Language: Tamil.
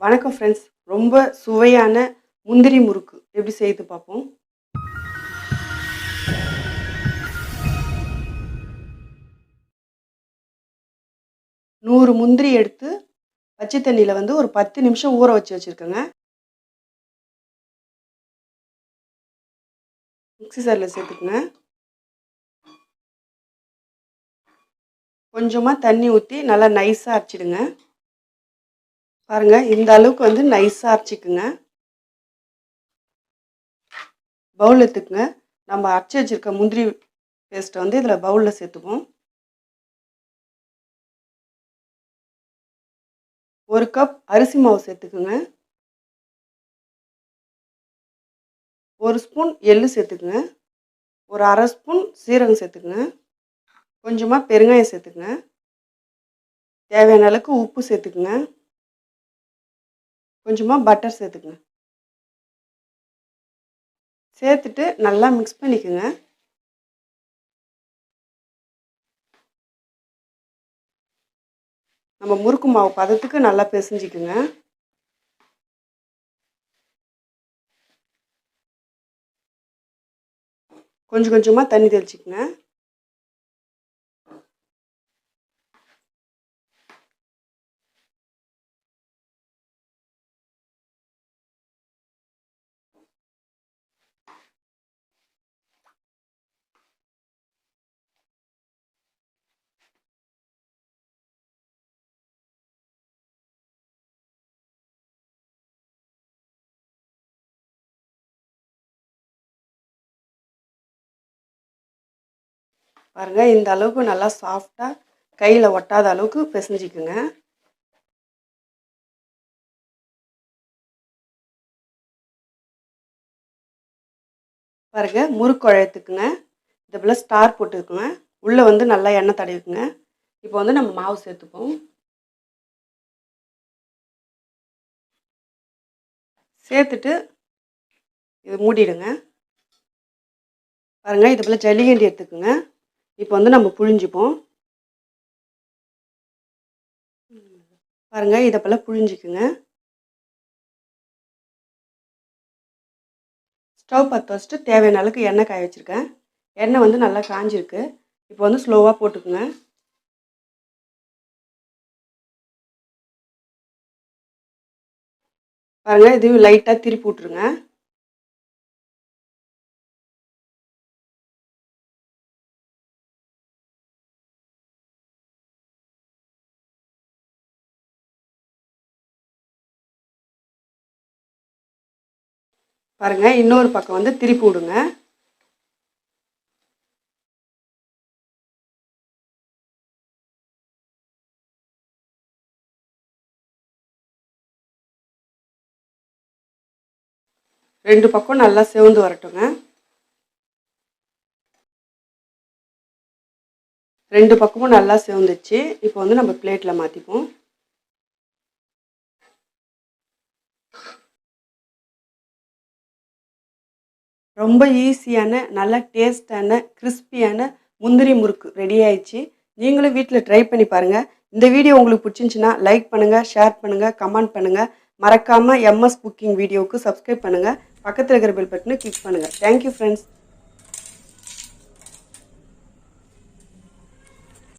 வணக்கம் ஃப்ரெண்ட்ஸ். ரொம்ப சுவையான முந்திரி முறுக்கு எப்படி செய்து பார்ப்போம். நூறு முந்திரி எடுத்து பச்சை தண்ணியில் ஒரு 10 நிமிஷம் ஊற வச்சுருக்கேங்க. மிக்ஸி ஜாரில் சேர்த்துக்குங்க. கொஞ்சமாக தண்ணி ஊற்றி நல்லா நைஸாக அரைச்சிடுங்க. பாருங்கள், இந்த அளவுக்கு நைஸாக அரைச்சிக்குங்க. பவுல் எடுத்துக்குங்க. நம்ம அரைச்சி வச்சுருக்க முந்திரி பேஸ்ட்டை இதில் பவுலில் சேர்த்துப்போம். 1 கப் அரிசி மாவு சேர்த்துக்குங்க. 1 ஸ்பூன் எள்ளு சேர்த்துக்குங்க. ஒரு அரை ஸ்பூன் சீரகம் சேர்த்துக்குங்க. கொஞ்சமாக பெருங்காயம் சேர்த்துக்குங்க. தேவையான அளவுக்கு உப்பு சேர்த்துக்குங்க. கொஞ்சமாக பட்டர் சேர்த்துக்குங்க. சேர்த்துட்டு நல்லா மிக்ஸ் பண்ணிக்கோங்க. நம்ம முறுக்கு மாவு பதத்துக்கு நல்லா பிசைஞ்சிக்குங்க. கொஞ்சம் கொஞ்சமாக தண்ணி தெளிச்சிக்கங்க. பாருங்கள், இந்த அளவுக்கு நல்லா சாஃப்டாக கையில் ஒட்டாத அளவுக்கு பிசைஞ்சிக்குங்க. பாருங்கள், முறுக்கு குழையத்துக்குங்க. இது போல் ஸ்டார் போட்டுக்குங்க. உள்ளே நல்லா எண்ணெய் தடவிக்குங்க. இப்போ நம்ம மாவு சேர்த்துப்போம். சேர்த்துட்டு இது மூடிடுங்க. பாருங்கள், இது போல் ஜல்லிகண்டி எடுத்துக்குங்க. இப்போ நம்ம புழிஞ்சிப்போம். பாருங்கள், இதை போல் புழிஞ்சிக்குங்க. ஸ்டவ் பற்ற வச்சுட்டு தேவையான அளவுக்கு எண்ணெய் காய வச்சுருக்கேன். எண்ணெய் நல்லா காஞ்சிருக்கு. இப்போ ஸ்லோவாக போட்டுக்குங்க. பாருங்கள், இதையும் லைட்டாக திருப்பி விட்ருங்க. பாருங்கள், இன்னொரு பக்கம் திருப்பி விடுங்க. ரெண்டு பக்கம் நல்லா செவந்து வரட்டுங்க. ரெண்டு பக்கமும் நல்லா செவந்துச்சு. இப்போ நம்ம பிளேட்டில் மாற்றிப்போம். ரொம்ப ஈஸியான நல்ல டேஸ்டான கிறிஸ்பியான முந்திரி முறுக்கு ரெடி ஆயிடுச்சு. நீங்களும் வீட்டில் ட்ரை பண்ணி பாருங்கள். இந்த வீடியோ உங்களுக்கு பிடிச்சிருந்துச்சின்னா லைக் பண்ணுங்கள், ஷேர் பண்ணுங்கள், கமெண்ட் பண்ணுங்கள். மறக்காமல் எம்எஸ் குக்கிங் வீடியோவுக்கு சப்ஸ்கிரைப் பண்ணுங்கள். பக்கத்தில் இருக்கிற பெல் பட்டனை கிளிக் பண்ணுங்கள். Thank you friends.